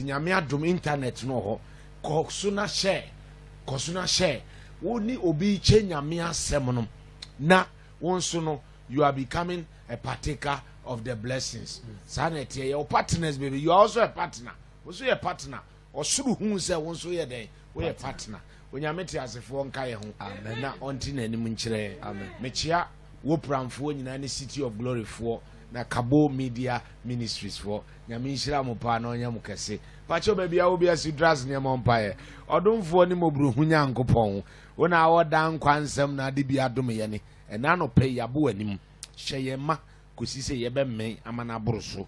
nyame adom internet no ho kosuna share woni obi che nyame asem no na wonso no you are becoming a partaker of the blessings. Sanity, your partners, baby. You are also a partner. Also a partner. Or should who say once we are there, we are partner. When you met as a phone kaya home, amen. Na ontin any munchre, amen. Mechia, wopram for in any city of glory for na Kabo Media Ministries for Yamishra Mopano Yamukase. Pacho baby, I will be as you dress near Mompire. Or don't for any more Bruhunya Pong. When I was down Quansam na Dibia Domiani, and nano pay Yabu and him. Shayema. Kusi se yebe me amana broso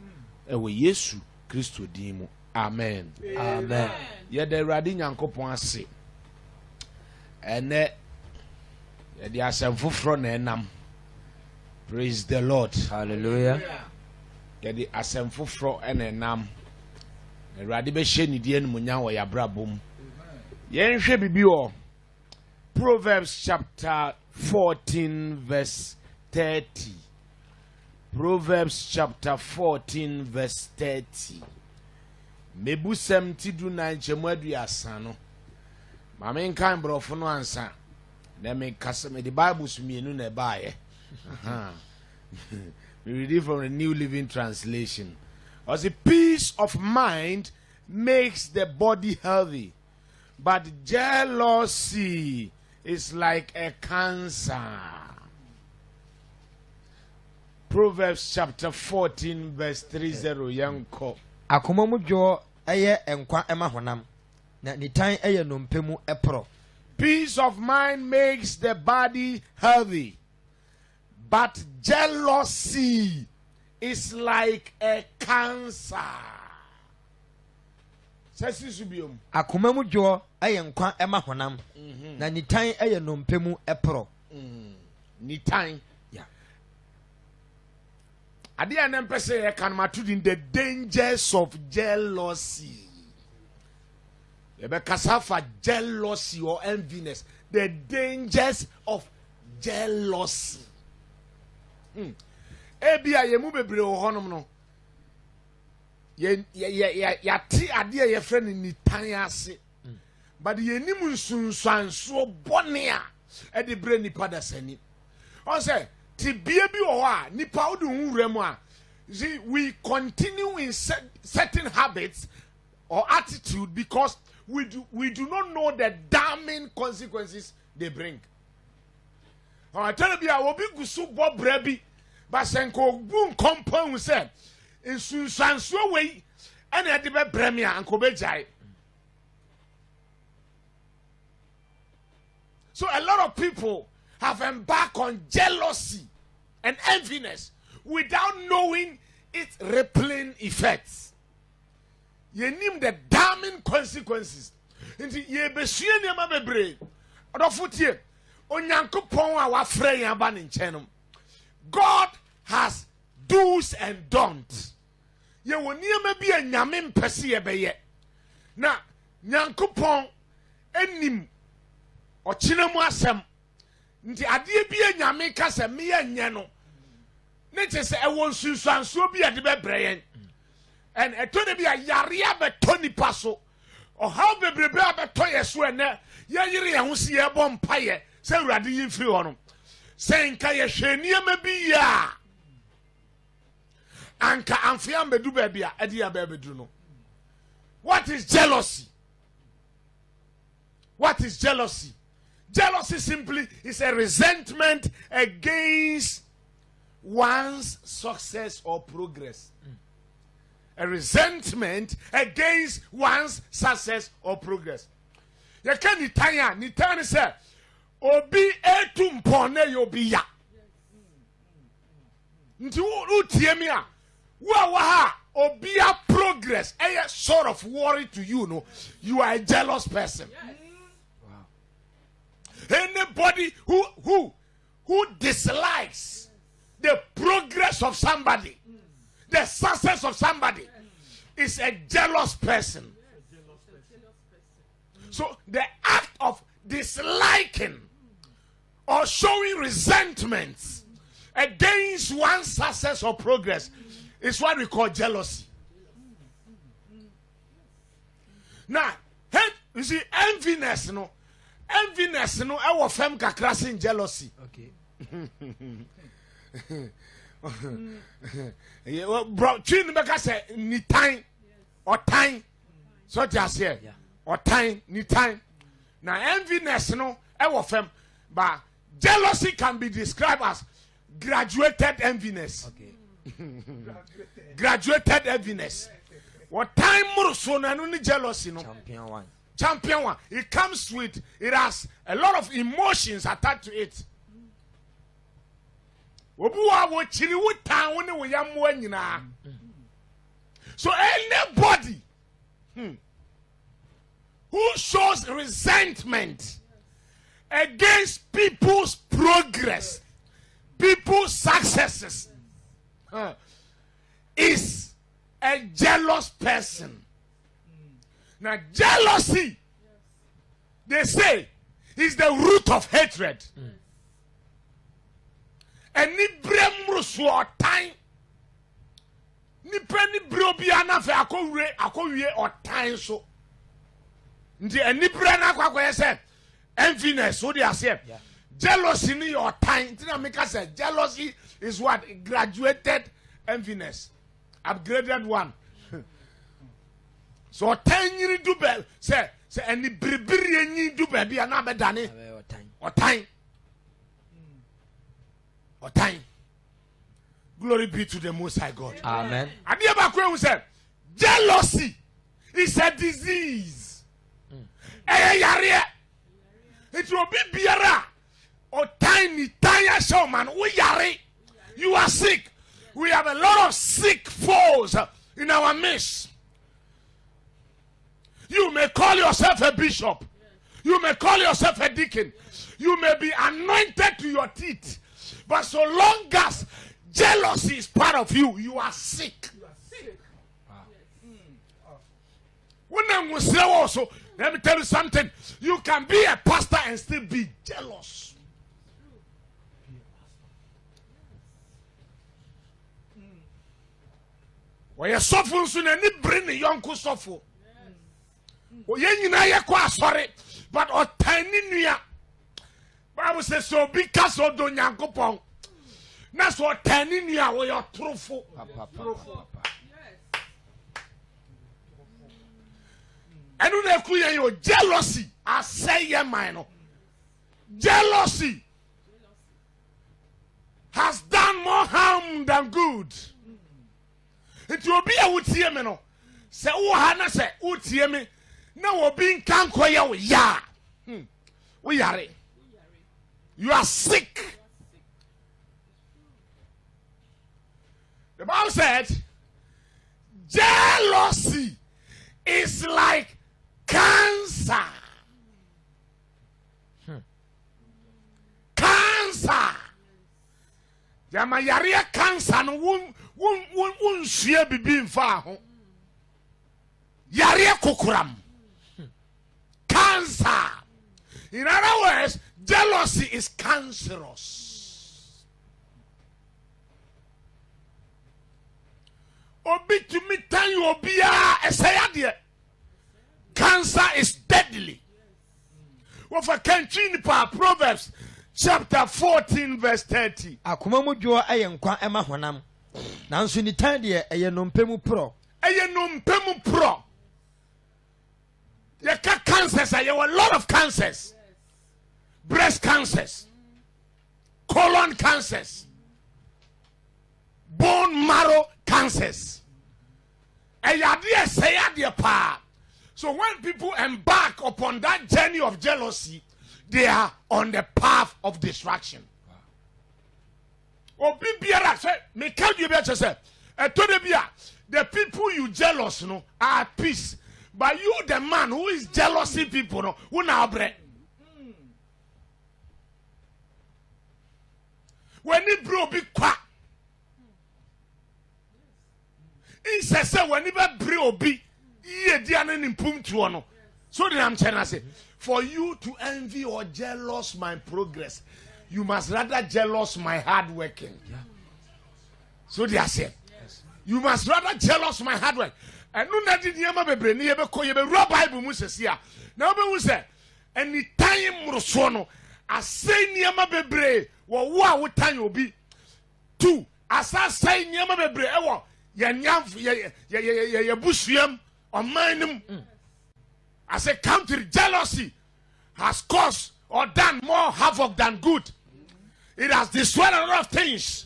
ewe Yesu Kristo dimu amen amen ye de radi nyankopon ase ene ye de asem foforo na enam praise the Lord hallelujah ye de asem foforo ene enam radi be hye ni die nmunya wo ya brabom ye nhwe bibi o Proverbs chapter 14 verse 30. Proverbs chapter 14 verse 30. Mebusem tidu na nchemwadu asano. Mama nkan brofo no ansa. Na me kasa me the Bible sumienu na baaye. We read it from the New Living Translation. As a peace of mind makes the body healthy, but jealousy is like a cancer. Proverbs chapter 14 verse 30 yanko. Akoma mu dwo eye enkwa ema honam na nitan eye nompemu epro. Peace of mind makes the body healthy, but jealousy is like a cancer. Akoma mu dwo eye enkwa ema honam na nitan eye nompemu epro. Nitan Adia nempese e kan matudin the dangers of jealousy. Ebe kasafa jealousy or enviness. The dangers of jealousy. Ebia yemu bebre wo honom no. Ya ti adia ye friend ni tan ase. But ye nim nsunsanso bone a e de bre nipa da sani. On say ti bia bi o ha nipa odu hunremu a we continue in certain habits or attitude because we do not know the damning consequences they bring. I tell you, I will be gusu bob brebi, but senko boom compound said in sunsanso way and at the premier and kobejai. So a lot of people have embarked on jealousy and enviness without knowing its rippling effects. You name the damning consequences. Inti ye besue niam bebre. Odofutie onyankopon a wafre yan ba ne nchenom. God has do's and don'ts. Ye woniam bi anyame mpese ye beye. Na nyankopon enim ochinemu asem. Nti ade bi anyame ka se me ye no nature say e won sunsanso bi ade be breyen and etone bi ayaria be toni paso or how bebrebe abeto yeso ene ye yire ye ho se ye bom paye se urade yi firi ho no se nka ye hwenie ma bi ya anka amfia bedu ba bia ade ya ba bedu no. What is jealousy? What is jealousy? Jealousy simply is a resentment against one's success or progress. A resentment against one's success or progress. You can nitanya say obi etum pone yobi ya. Nti utie mi a wa obi a progress a sort of worry to you no. You are a jealous person. Anybody who dislikes the progress of somebody, the success of somebody, is a jealous person. So the act of disliking or showing resentment against one's success or progress is what we call jealousy. Now, you see, enviness no, our fem kakras in jealousy. Okay. Bro, chin beka say ni time or time. So just here. Or time, ni time. Now, enviness no, our fem, but jealousy can be described as graduated enviness. Okay. Graduated enviness. What time more so na no jealousy no. Champion one. It comes with, it has a lot of emotions attached to it. So anybody who shows resentment against people's progress, people's successes, is a jealous person. Now, jealousy, they say, is the root of hatred. And ni brem so time, ni penny brobiana fe akowie or time so. And ni brana kwa say enviness. So they are saying jealousy ni your time. Tinamika say jealousy is what? Graduated enviness, upgraded one. So 10 years do be say any bribiri ni do be be na be dane or time. Or time. Glory be to the Most High God. Amen. Adiabakwe said, jealousy is a disease. It will be biara or tiny showman. You are sick. We have a lot of sick foes in our midst. You may call yourself a bishop. You may call yourself a deacon. You may be anointed to your teeth. But so long as jealousy is part of you, you are sick. When I'm also, let me tell you something. You can be a pastor and still be jealous. When you're suffering, soon any bring the young to suffer. Sorry, but or tiny near. Bible says so because of the Yankopon. That's what tiny near where you're truthful. And when you your jealousy, I say your mind. Jealousy has done more harm than good. It will be a utiemeno. Say, oh, Hannah say, utiemi. Now we're being canquaya. Ya. We are. You are sick. The Bible said, jealousy is like cancer. Cancer. Yama yare cancer no won sua bibi mfa ho. Yare kokuram. Cancer. In other words, jealousy is cancerous. Obi to me tell you obia esayade. Cancer is deadly. What for country in Proverbs chapter 14 verse 30. Akoma mu dwo ayenkwa ema honam. Nanso ni tan de ayenompemu pro. Ayenompemu pro. You got cancers, you have a lot of cancers. Breast cancers, colon cancers, bone marrow cancers. So when people embark upon that journey of jealousy, they are on the path of destruction. The people you jealous are at peace. But you, the man who is jealousy people, who now bread. When it bro be qua, he says, when it bro be, ye dianan in pum tuano. So then I'm trying to say, for you to envy or jealous my progress, you must rather jealous my hard working. So they are saying, you must rather jealous my hard work. And no na di niema bebre ne yebekọ yebewura Bible mu sesia. Na obehu se anytime mroso no asay niema bebre wo a wotan obi. 2 asasay niema bebre ewo ye busuam omanum. As a country, jealousy has caused or done more havoc than good. It has destroyed a lot of things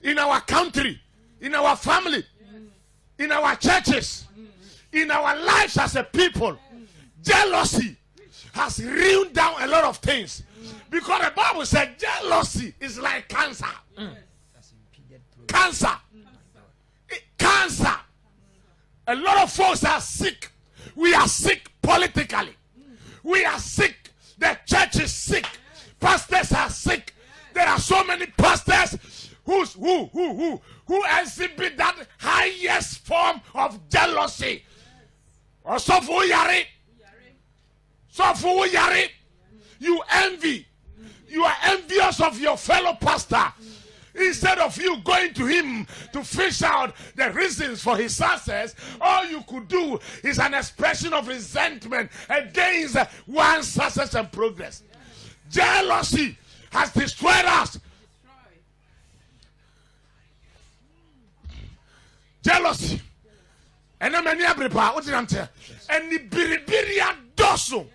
in our country, in our family, in our churches, in our lives as a people. Jealousy has ruined down a lot of things. Because the Bible said jealousy is like cancer. Cancer. Cancer. A lot of folks are sick. We are sick politically. We are sick. The church is sick. Pastors are sick. There are so many pastors who exhibit that highest form of jealousy. Or so for yari. You envy. You are envious of your fellow pastor. Instead of you going to him to fish out the reasons for his success, all you could do is an expression of resentment against one's success and progress. Jealousy has destroyed us. Jealousy. And I'm what did I tell? And the biribiria doso.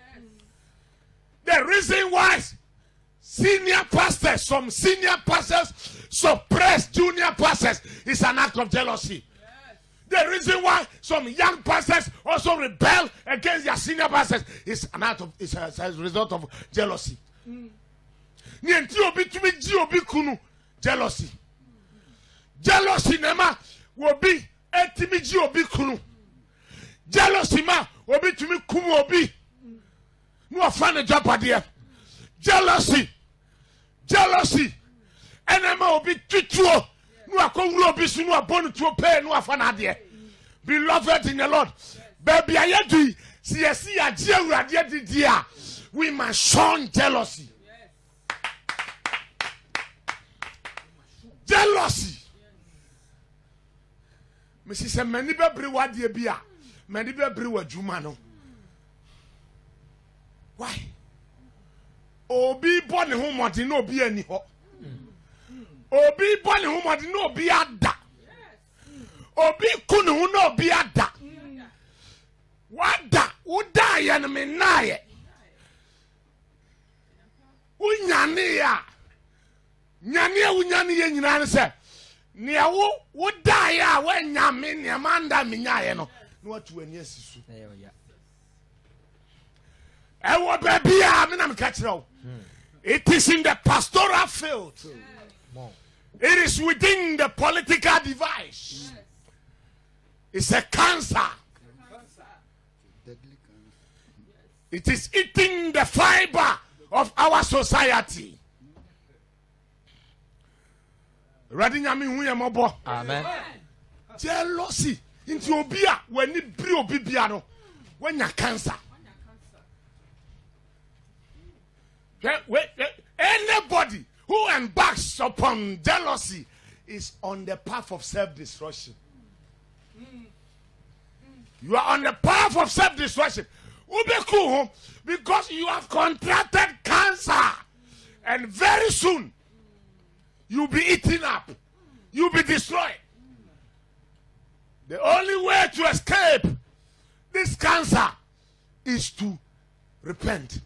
The reason why senior pastors, some senior pastors suppress junior pastors is an act of jealousy. Yes. The reason why some young pastors also rebel against their senior pastors is an act of, is as a result of jealousy. Jealousy. Jealousy nema will be etimi obi kunu. Jealousy ma obi tumi kumu obi. No afana japadia. Jealousy. Jealousy. Enema obi tutuo. No akowuro obi su no abonu tuo pe no afana de. Beloved in the Lord. Baby ayedi si agye awurade didi a we must shun jealousy. Jealousy. Mesi se mani bebre wade bia. Mani bebre wadwuma no. Why? Obi bone ho modi no obi ani ho. Obi bone ho modi no obi ada. Obi kunu ho no obi ada. Wada uda ya na me naye. Unyane ya. Nyane ye nyina ne se. Ne wo da ya wa nyame ne manda me nyaye no. No atu ani asisu. Ewo baby a me na me ka kire wo. It is in the pastoral field. It is within the political device. It's a cancer. It is eating the fiber of our society. Amen. Jealousy. Into obia when you bri obibiano when you cancer. Anybody who embarks upon jealousy is on the path of self-destruction. You are on the path of self-destruction. Because you have contracted cancer. And very soon, you'll be eaten up. You'll be destroyed. The only way to escape this cancer is to repent.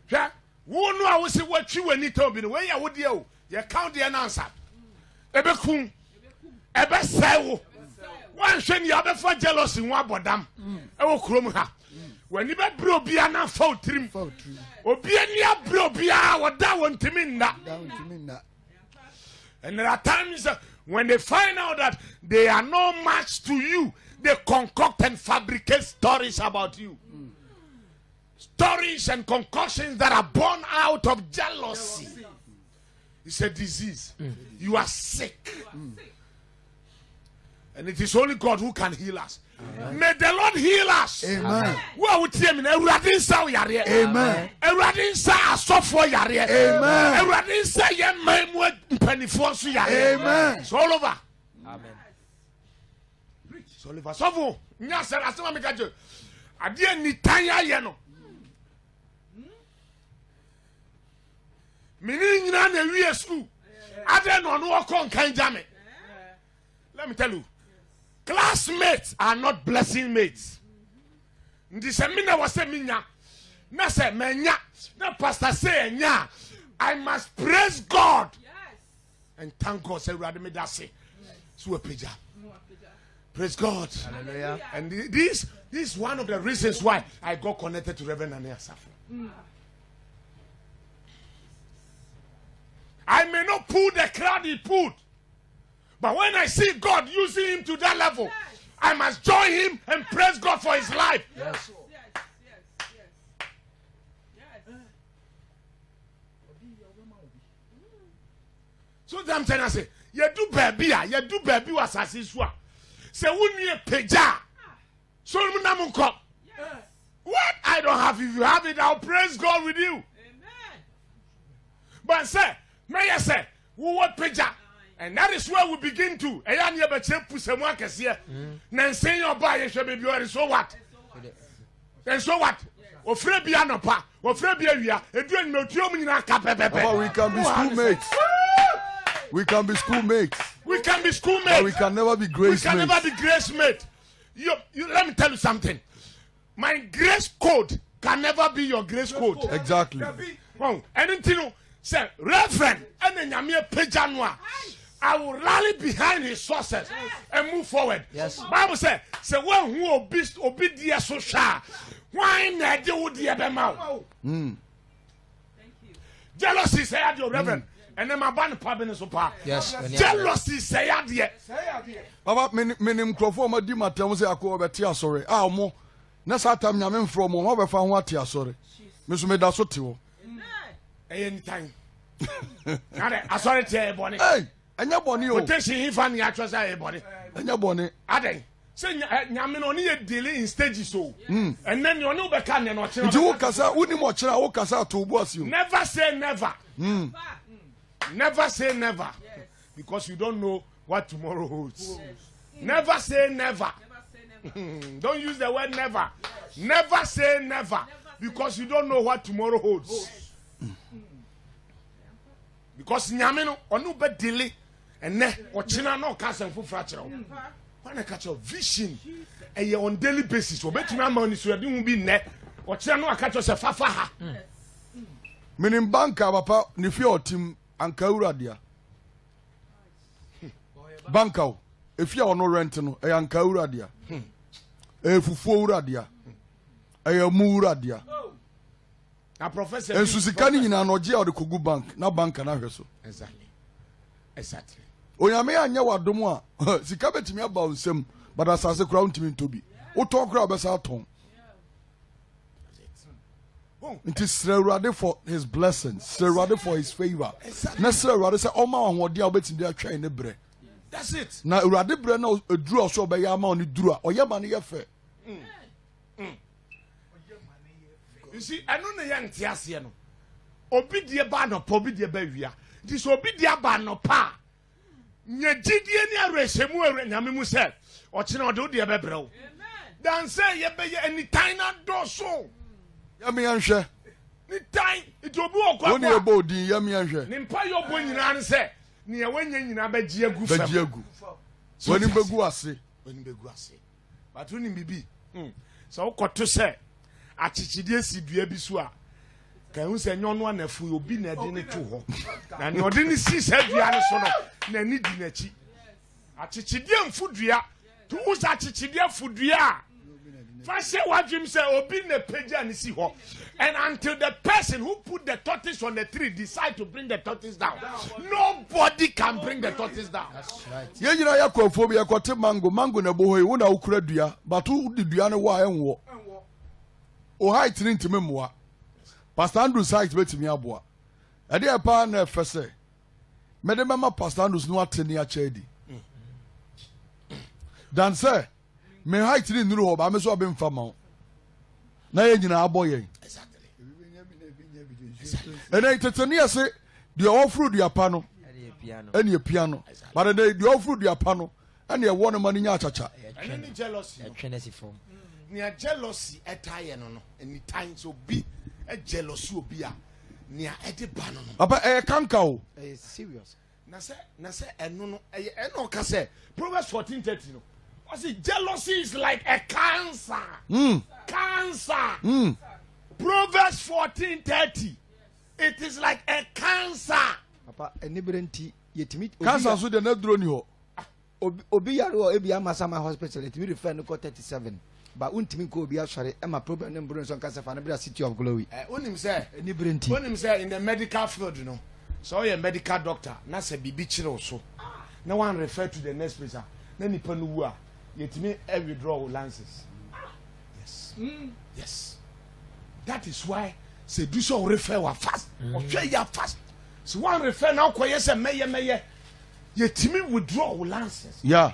Yeah. Who know I will say what you need to be the way I would you count the answer. Ebe kun, ebe sewo. One shame you have for jealousy one bodam. Ewo krom ha. When you be bro bia na fall trim. Obi ania bro bia wada wontimi nda. And there are times when they find out that they are no match to you, they concoct and fabricate stories about you. Stories and concoctions that are born out of jealousy. It's a disease. You are sick. And it is only God who can heal us. Amen. May the Lord heal us. Amen. Where would you mean? Everything say yare. Amen. Everything say asofo yare. Amen. Everything say ye memu mpanifo so yare. Amen. It's all over. Amen. It's all over. Sofo nya sɛ asɛm a meka kyerɛ adeɛ nitan ayɛ no mene nyina na wie school adɛ no ɔno wɔkɔ nkan gya me. Let me tell you, classmates are not blessing mates. Nti sɛ me na wɔ sɛ menya na sɛ manya na pastor say nya I must praise God and thank God say Awurade me da se so apagya. Praise God. Hallelujah. And this is one of the reasons why I got connected to Reverend Nana Asafo. I may not pull the crowd he pulled, but when I see God using him to that level, I must join him and praise God for his life. Yes. Sometimes I say, you do baby was asiswa. Say, wouldn't you peja? So namunko. What I don't have, if you have it, I'll praise God with you. Amen. But say, may I say, who what peja? And that is where we begin to. Eya ni ebeche pusemwa kesiye. Na say your boy baby or so what? And so what? Ofre bia no pa, ofre bia wia, edu en metuo mu nyina ka pepepe. We can be schoolmates. We can be schoolmates. We can be schoolmates. But we can never be grace mates. We can never be grace mates. You, let me tell you something. My grace code can never be your grace code. Exactly. Oh, anything say Reverend and then Yamia Pejanwa. I will rally behind his sources and move forward. Yes. Bible says, say one who obedient so shy. Why not do the other mouth? Mm. Jealousy say I do, Reverend. And then my band pardon so far. Yes. Jealousy say I did. Baba minim krofo ma di matem say akọ obeti asore. Ah mo. Na satam nyame mfro mo ho befa ho ate asore. Me so me da so te wo. Anytime. Ade asore te boni. Hey, anya boni o. Quotation he fan ya twa say boni. Anya boni. Ade. Say nyame no ne delay in stages so. And then you no be kan no kire. Nti wo kasa woni mo kire wo kasa to obu asio. Never say never. Never say never. Yes. Because you don't know what tomorrow holds. Yes. Never say never. Don't use the word never. Never say never. Because you don't know what tomorrow holds. Because nyamino onu be delay and ne ochina no ka sanfo fracture. When I catch your vision and on daily basis, obetumi ama oni so de hu bi ne ochina no aka cho se fafa ha. Minim banka papa ni fi otim anka uradia. Banka o efia ono rent no e anka uradia. E fufu uradia. E mu uradia. Na professor ensu sika ni nyina no je o de kogu bank na banka na hweso. Exactly. Onyame anya wadom a sika betimi aba onsem but asase kura untimi ntobi. Wo ton kura obesa ton. It is Srewrade for his blessings, Srewrade for his favor. Na Srewrade say oma ahode a obetimi atwa ne bre. That's it. Na Urade bre na eduru oso be ya ma oni duru a oye ma ne ye fe. You see, I know na yan tiase no. Obi die ba no pa, obi die ba wia. This obi die ba no pa. Nya gidie ni arehemu nyame mu se. Ochina ode ode be bre wo. Dan say ye be ye anytime na do so. Yami anhwe. Ni time it obi okwa. Woni ebo odin yami anhwe. Ni mpa yo bo nyina ne se. Ni ye wanya nyina ba gie agu fam. Ba gie agu. Woni begu ase. Woni begu ase. But woni bibi. So ukoto se achichidie si dua bi so a kan hu se nyono anafu obi na de ne to ho. Na ne ode ne si se dua ne so no na ni di na chi. Achichidie mfudua. Tu usa achichidie fudua. First say what Jim say obi na peja ni si ho. And until the person who put the tortoise on the tree decide to bring the tortoise down, nobody can bring the tortoise down. That's right. Ye nyina yakofo bi yakote mango na bohoyi wo na ukura dua but wo di dua ne wa enwo. O height ni ntime moa. Pastor Andrew height betimi aboa. Ade e pa na efese. Mede mama Pastor Andrew no atene a chedi. Dan say me height ni nuru ho ba me so be mfa ma. Na ye nyina aboye. And I tetania say the offer the piano. Any piano. But the offer the piano and you want money nya chacha. any jealousy. Jealousy form. Near jealousy at no any time so be a jealousy will be a near Eddie Bannon. Papa, can't go. It's serious. Nase and no, say Proverbs 14:30. No, I see jealousy is like a cancer. Cancer. Proverbs 14:30. It is like a cancer. Papa, anybody yetimi. Cancer so the net drone you. Obi yaro ebi amasama hospital yetimi refer no 37. But untimi ko obi asore e ma problem no bro so cancer fa na be City of Glory. Onim say anybody. Onim say in the medical field, you know. So you're a medical doctor. Na say bibi chire so. Na one refer to the next place. Na nipa no wu a yetimi withdraw lances. Yes. Yes. That is why say do so refer wa fast. Or share ya fast. So one refer now ko yes meye yetimi withdraw lances. Yeah.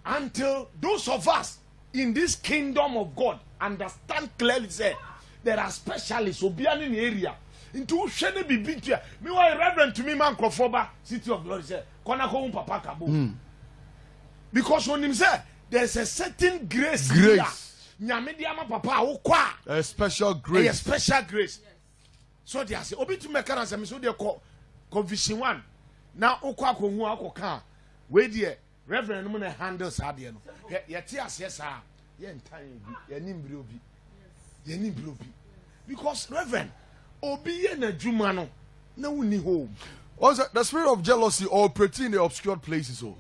Until those of us in this kingdom of God understand clearly say there are specialists obiani in the area into shene bibi tua me why reverend to me man Krofoba City of Glory say kona ko papa kabo because when him say there's a certain grace nyame dia ma papa wo kwa a special grace so they say obi to make an say so they call vision 1 now okwa ko hu akoka we there reverend no handle sadie no ye tie ase sa ye ntan ye nimbire obi because reverend obi ye na dwuma no na woni home. Also, the spirit of jealousy operating in the obscure places. Oh,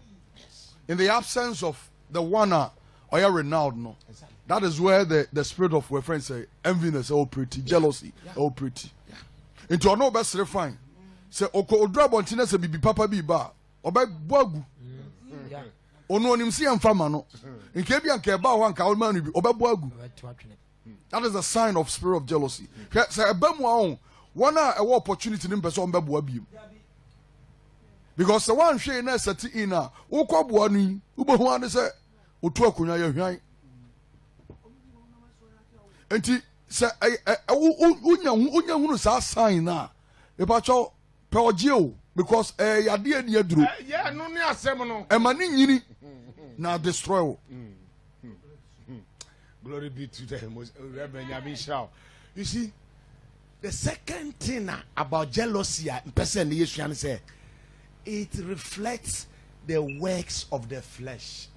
in the absence of the one or your renowned, no. Exactly. That is where the spirit of my friends say enviness operating, jealousy operating. Into no best refine. Say oko odra bontina se bibi papa bi ba oba boagu. Ono onim si amfama no. Nke bi anka ba ho anka o man bi oba boagu. That is a sign of spirit of jealousy. Say eba mu ahun one a ewo opportunity nim person be boa bi. Because the one hwe na set in a wo kwaboa nu ubohu ane say otu akonya ye hwan. Enti say unya hunu sa sign na e pa cho pe oje o because yade ani aduro. Yeah, no ni asem no. E ma ni nyini na destroy o. Glory be to the most Reverend Yabishao. You see, the second thing about jealousy, person Yesu say, it reflects the works of the flesh.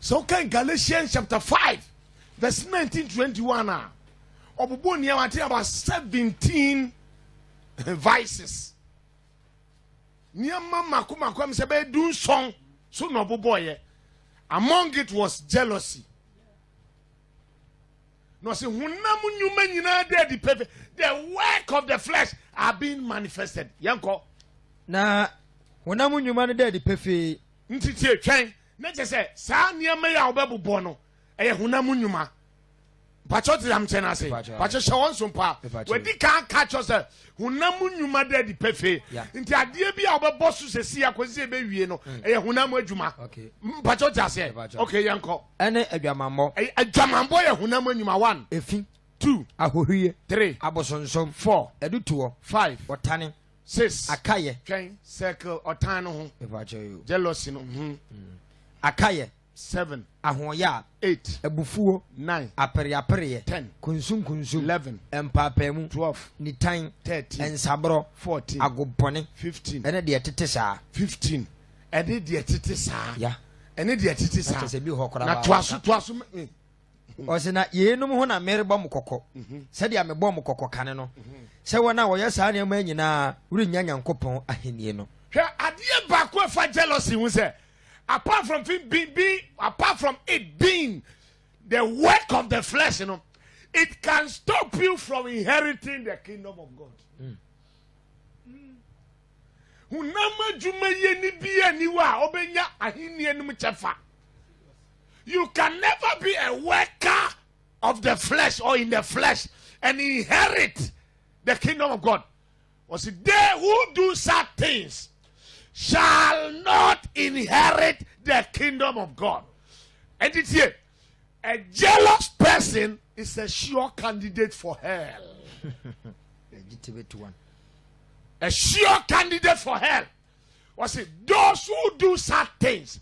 So okay, Galatians chapter 5, verse 19-21. About 17 vices. So no boy, among it was jealousy. No say the work of the flesh are being manifested. Yanko. Na wonamu nyuma ne de pefe. Ntiti twen. Na je say sa niam ya obebubo no. Eye hunamu nyuma. Pacho ti am chena say. Pacho shawon sompa. We di kan catch us hunamu nyuma de pefe. Nti ade bi a obebo su sesi akosi be wie no. Eye hunamu adwuma. Okay. Pacho ti ase. Okay yanko. Ene adwamambo. Adwamambo ye hunamu nyuma 1. Efin. 2 ahohie 3 abosonsom 4 edutuo 5 otane 6 akaye twen circle otane ho jealousy no akaye 7 ahoya 8 ebufuo 9 apere 10 kunsum 11 empapemu 12 nitan 13 ensabro 14 agobone 15 ene de tete saa 15 ene de tete saa ya ene de tete saa se bi ho kora na toaso o se na yenum ho na merebo mkokko se dia mebo mkokko kane no se wona wo yesa na ma nyina wuri nya nyankopon ahenie no hwe ade ba ko fa jealousy hu se apart from it being the work of the flesh, you know, it can stop you from inheriting the kingdom of God. You can never be a worker of the flesh or in the flesh and inherit the kingdom of God. Was it they who do such things shall not inherit the kingdom of God? And it's here. A jealous person is a sure candidate for hell. Legitimate one. A sure candidate for hell. What's it? Those who do such things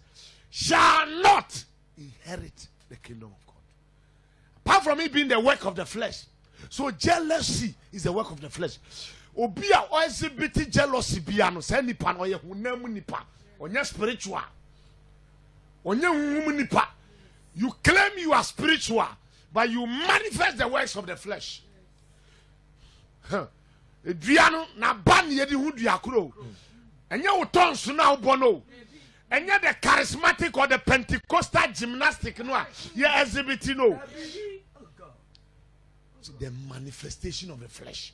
shall not inherit the kingdom of God. Apart from it being the work of the flesh. So jealousy is the work of the flesh. Obia or exhibit jealousy biano say nipa no ye hunam nipa. Onye spiritual. Onye hunam nipa. You claim you are spiritual, but you manifest the works of the flesh. Eduano na ban ye di hu duakro. Enye wo tonso na obono. Enye the charismatic or the Pentecostal gymnastic no a ye exhibit no. It's the manifestation of the flesh.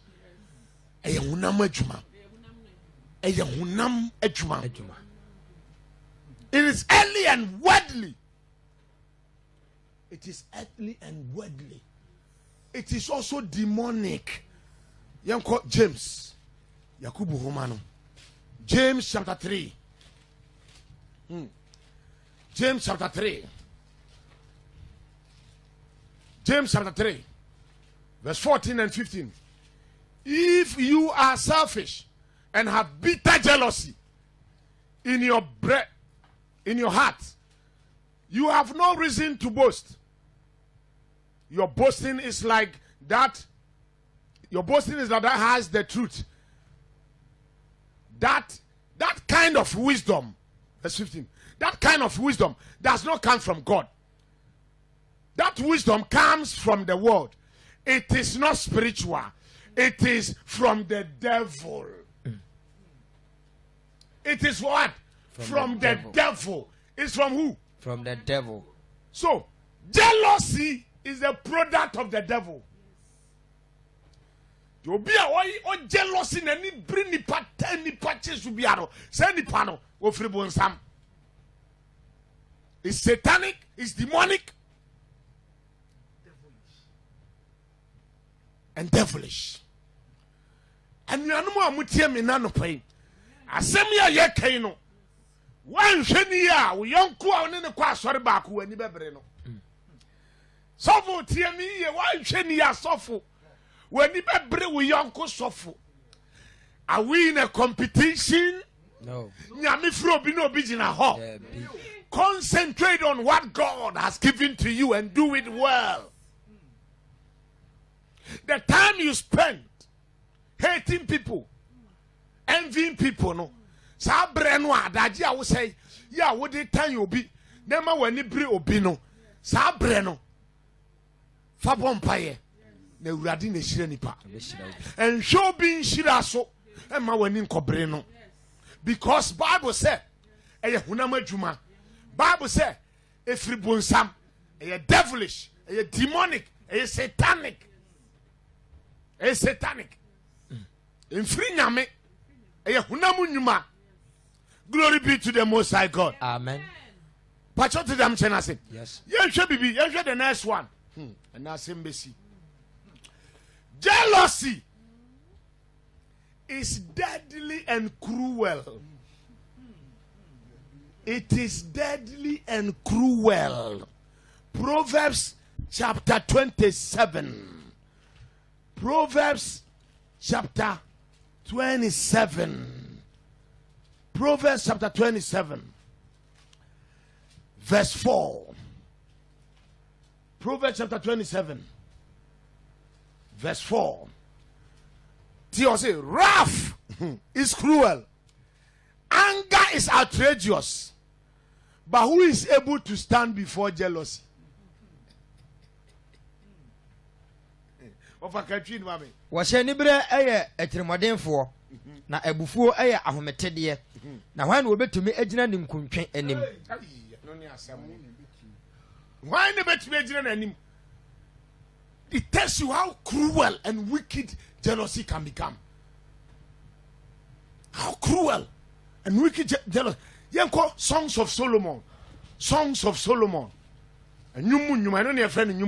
Eye hunam adwuma. Eye hunam adwuma. It is earthly and worldly. It is earthly and worldly. It is also demonic. Yanko James. Yakubu Homano. James chapter 3. James chapter 3. James chapter 3. Verse 14 and 15. If you are selfish and have bitter jealousy in your heart, you have no reason to boast. Your boasting is like that. Your boasting is that has the truth. That kind of wisdom, verse 15, that kind of wisdom does not come from God. That wisdom comes from the world. It is not spiritual. It is from the devil. It is what? From the devil. It's from who? From the devil. So, jealousy is a product of the devil. You be a jealousy na ni bring ni pattern ni patches to be aro. Say ni pano o fribon sam. It's satanic, it's demonic, and devilish. And you are no more mutia me nano pay. Asemia ye kaino. One shenia, we young kwa on the kwa sorry back when you bebreno. Sofo tia me ye one shenia sofo. When you bebre we young ko sofo. Are we in a competition? No. Nyami fro bi no bi jina ho. Concentrate on what God has given to you and do it well. The time you spend hating people, envying people, no. Sa breno adaji I will say, yeah, what the time you be? Nema when you bring obino. Sa breno. Fabon paye. Ne uradi ne shire nipa. And show being shira so. Ema when in kobreno. Because Bible said, eye hunama juma. Bible said, every bonsam, eye devilish, eye demonic, eye satanic. Eye satanic. In free nyame, eye hunamu nyuma. Glory be to the Most High God. Amen. Pacho to them chenase. Yes. Yen should be. Yen should the next one. And now embassy. Jealousy is deadly and cruel. It is deadly and cruel. Proverbs chapter 27. Proverbs chapter 27. Proverbs chapter 27. Verse 4. Proverbs chapter 27. Verse 4. Theo say, wrath is cruel. Anger is outrageous. But who is able to stand before jealousy? Wɔhyɛ ne berɛ ɛyɛ atirimuɔdenfoɔ na abufuo ɛyɛ ahometedeɛ na hwan na wɔbɛtumi agyina ne nkontwe anim. Why never to be? It tells you how cruel and wicked jealousy can become. How cruel and wicked jealousy. Yanko Songs of Solomon. Songs of Solomon. I don't have friend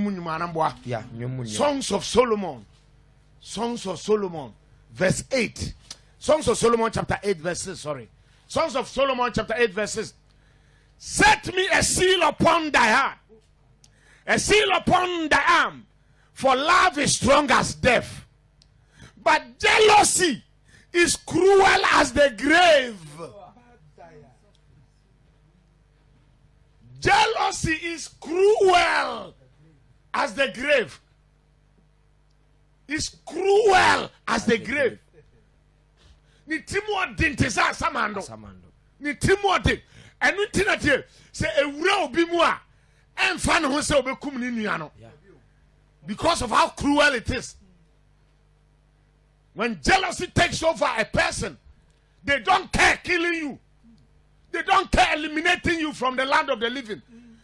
Yeah, Songs of Solomon. Songs of Solomon. Verse 8. Songs of Solomon chapter 8 verses. Sorry. Songs of Solomon chapter 8 verses. Set me a seal upon thy heart, a seal upon thy arm, for love is strong as death, but jealousy is cruel as the grave. Jealousy is cruel as the grave. It's cruel as the grave. Ni timo dintesa samando. Ni timo din. Enu tinate se ewura obi mu a emfa ne ho se obekum ni nua no. Because of how cruel it is. When jealousy takes over a person, they don't care killing you. They don't care eliminating you from the land of the living.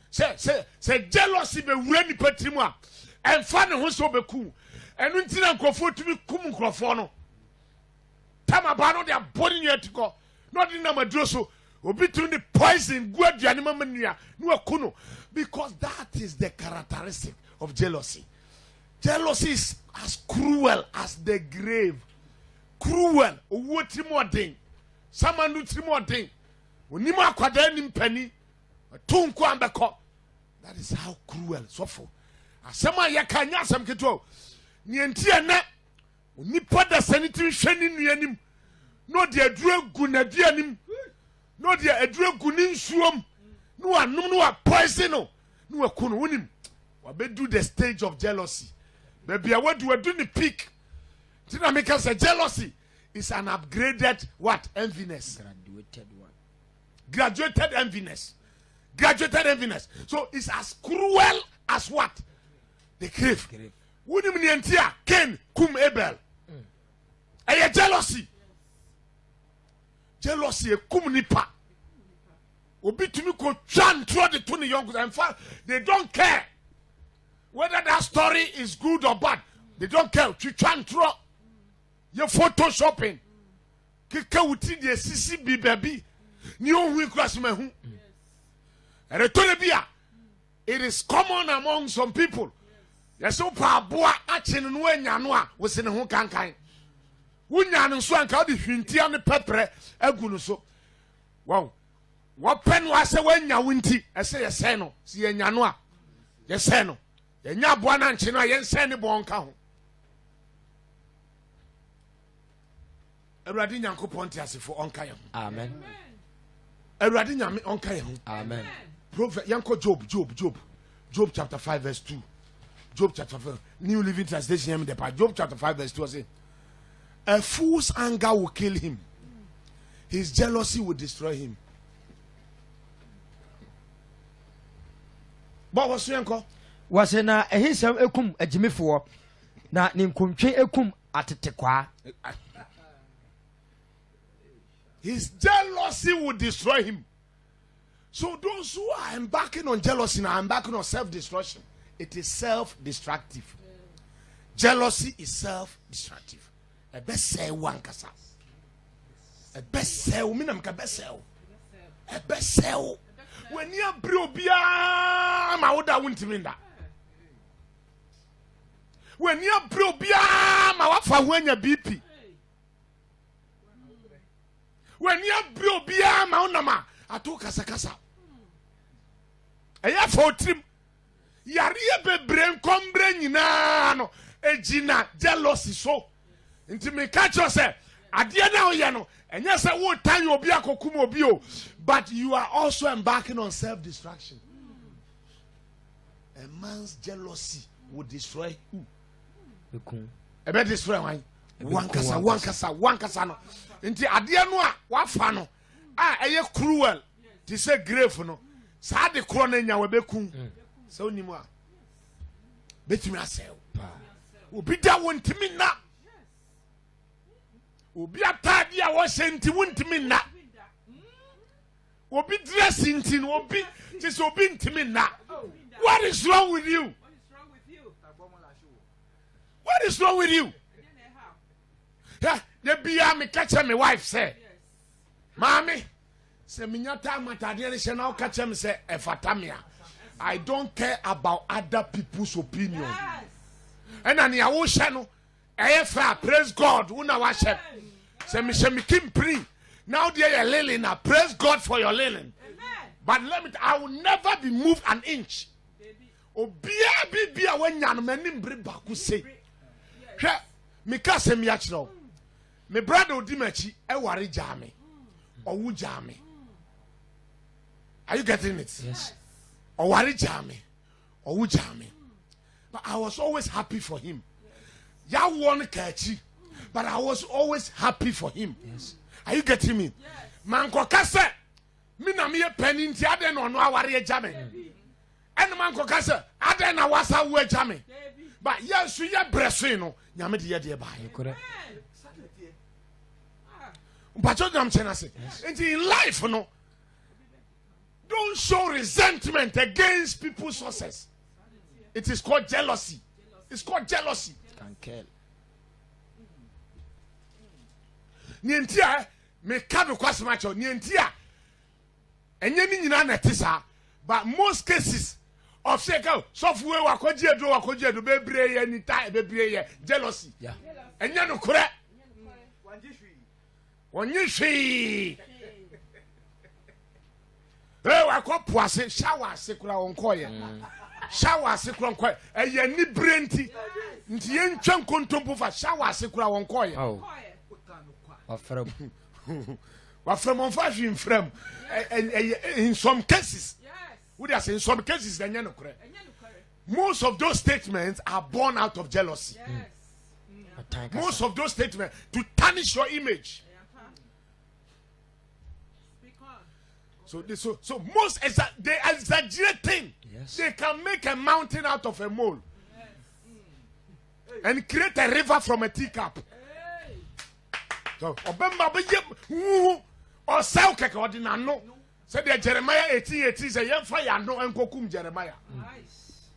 Say jealousy be wura ni patimu a emfa ne ho se obekum. Enu ntina nkofo tumi kum nkofo no. Tamabano they are burning you to go. Not in Namadroso. Obi tumi the poison go aduane mamania no akuno. Because that is the characteristic of jealousy. Jealousy is as cruel as the grave. Cruel. Owo trimodin. Samanu trimodin. Onima akwada nim pani. Tunko ambeko. That is how cruel. Sofo. Asema yakanya asem keto. Ni entia na nipa da sanitary hwani nuanim. No de aduru gu na duanim. No de aduru gu ni nsuom. No anum no poison no. No akuno wonim. Wabedu the stage of jealousy. Baby, I want to do the peak. Tinamika say jealousy is an upgraded what? Enviness. Graduated one. Graduated enviness. Graduated enviness. So it's as cruel as what? The grave. Wunim ni entia Cain kum Abel. Eye jealousy. Jealousy e kum nipa. Obi tumi ko twan throw the 20 young. In fact, they don't care whether that story is good or bad. They don't care. Throw your photoshopping. Kika wuti de sisi bi baby. Ni ohun class me hu. It is common among some people. Yes, so pa boa ache no anya no a wo se ne ho kankan. Wunya no so anka de hwintia ne pepre agu no so. Wow. Wo pen wa se wanya wunti ese yese no. Si yanya no a yese no. Yanya boa na nche no a yense ne bo nka ho. Awurade Nyankopɔn te asefo onka ye ho. Amen. Awurade Nyame onka ye ho. Amen. Prophet yanko Job chapter 5 verse 2. Job chapter 5, New Living Translation. Job chapter 5 verse 2 say, a fool's anger will kill him. His jealousy will destroy him. But what's your uncle? Was na ehisem ekum agimefo na ne nkontwe ekum atetekwa. His jealousy will destroy him. So those who are embarking on jealousy are embarking on self-destruction. It is self-destructive. Jealousy is self-destructive. A best say one kasa. A best say minam ka best say. A best say when you bro bia ma woda wuntiminda. When you bro bia ma wafa wanya BP. When you bro bia ma unama atu kasa kasa. Eya for trim. Yariye bebre nkombre nyina no ejina jealousy so nti me catch you say ade na oye no enye say wo tan obi akokum obi o, but you are also embarking on self-destruction. A man's jealousy will destroy who? Ebe destroy one kasa no nti ade no a wafa no a eye cruel ti say grave no sa de kro na nya we bekum. So ni mo betimi asel obi da wontimi na obi atade a wo senti wontimi na obi dress nti no obi just obi ntimi na. What is wrong with you? What is wrong with you? Yeah, the bia me catch my wife say, "Mommy, say minyata matade ne she na catch me say e fatamia. I don't care about other people's opinion." Yes. And then ya wo hye no efa praise God una wa hye. Say me kim pri. Now there you linen now. Praise God for your linen. But I will never be moved an inch. Obia bibia wanya no manim bre ba ku say. Hwe me ka se me akiro. Me brother odi machi e ware jame. Owu jame. Are you getting it? Yes. Owari jame. Owu jame. But I was always happy for him. Ya won kachi. But I was always happy for him. Yes. Are you getting me? Yes. Manko kase. Me na me penny nti ade no no aware jame. And manko kase ade na wasa wo jame. But yes, you are breathing. No, nyame de ye ba. Correct. But you don't say. In life, no, don't show resentment against people's success. It is called jealousy. It's called jealousy. Can kill. Nientia me kado kwasmacho nientia. Enye ni nyina na tisa. But most cases of shake software wakoji edo bebre ye ni ta bebre ye jealousy. Yeah. Enye no kure. Onyishi. Wakɔ ase shower ase kura onkoye. Shower ase kura onkoye. Eye ni brenti. Nti ye ntwa nkontompo fa shower ase kura onkoye. Oh. Afram. Wafram on fa hwim fram. In some cases. Yes. What they say in some cases enye no kure. Most of those statements are born out of jealousy. Yes. Most of those statements to tarnish your image. So most they exaggerate things. Yes. They can make a mountain out of a mole. Yes. And create a river from a teacup. Hey. So Obemba be or sell keke or dinano. Said Jeremiah 18:18 say young fire no enkokum Jeremiah. Nice.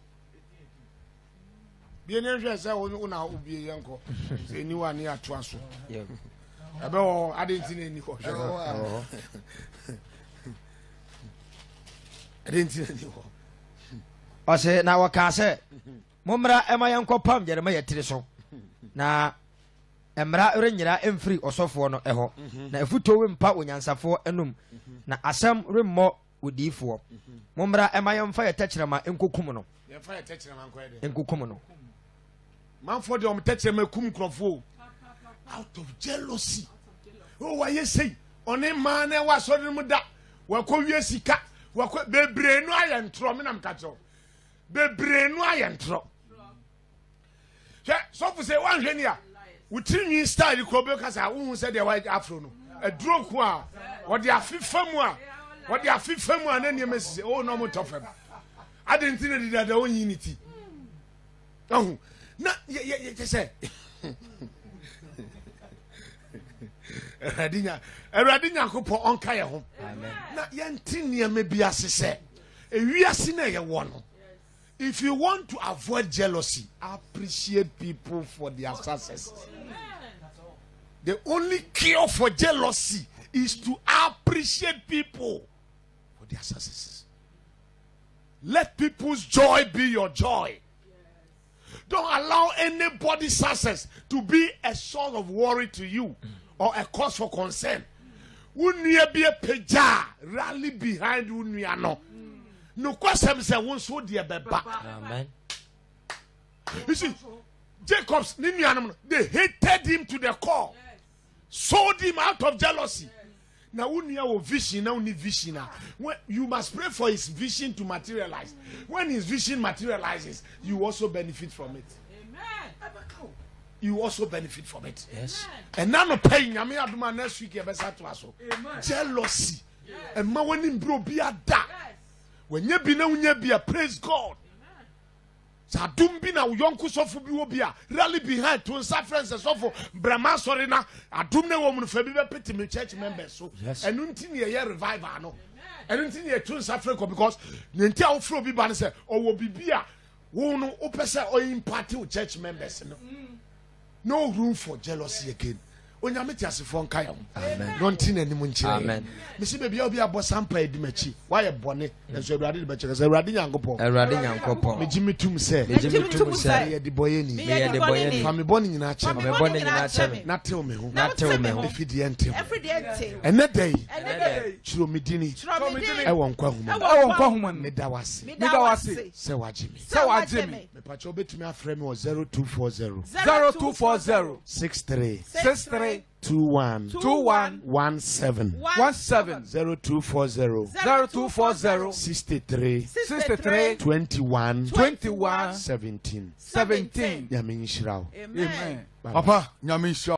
Bien say una ubi yanko. Say ni one near twaso. Yeah. Abo I didn't see any for sure. Ose na waka se momra ema yanko pam Jeremiah tiri so na emra renyira emfiri osofo no eho na efuto we mpa onyansafo enum na asam remmo odifo momra ema yamfa yetachirema enkokum no yamfa yetachirema nkoede enkokum no manfo de om tachirema kum krofo out of jealousy oh why you say oni man e wa so dem da wakowie sika bebre no ayentro me nam kacho bebre no ayentro so for say one hwani a wutrinwi style ko be kasa wo say the white afro no aduro ko a wo de afefamu a na niam sise oh no mo tofem adentina di da won unity oh na ye say Eradinya kopo onka ye ho. Amen. Na yenti niam bia sese. Ewiase na ye wo no. If you want to avoid jealousy, appreciate people for their success. The only cure for jealousy is to appreciate people for their successes. Let people's joy be your joy. Don't allow anybody's success to be a source of worry to you. Or a cause for concern. Unia be a peja, rally behind unia no. No question say one so dear beba. Amen. You see, Jacob's Ninianum, they hated him to the core, sold him out of jealousy. Now unia will vision, now need vision now. You must pray for his vision to materialize. When his vision materializes, you also benefit from it. Amen. You also benefit from it. Yes. And now no pain. I mean, I next week. Jealousy. And ma when him bro be a da. When you be now, you be a praise God. So don't be now young kusofu bi obia rally behind to friends and so for Brahma sorry na adum na woman for be pity me church members so. Yes. And until ye revival no. And until ye to Africa because nti awfro bi ban say o wo bibia wo no opese o impact church members no. No room for jealousy again. Onyame tiasefo nka ya ho. Amen. Don't tin ani mu nchire. Amen. Mesi be bia obi abosampa edimachi. Why e bone? Enso Awurade de beche kase Awurade Nyankopon. Awurade Nyankopon. Mejimi tum se. Ye de boyeni. Ye de boyeni. Fa me bone nyina che. Me bone nyina che. Na tew me ho. Na tew me ho. Efidi ente. Efidi ente. Ene day. Chiro medini. E won kwa huma. E won kwa huma. Me da wase. Me da wase. Se wajimi. Se wajimi. Me pacho betumi afre me 0240. 63. 03 21 21 17 17 0240 0240 63 63 21 21 17. 17. Yamin Shirao. Amen. Papa, nyame nhyira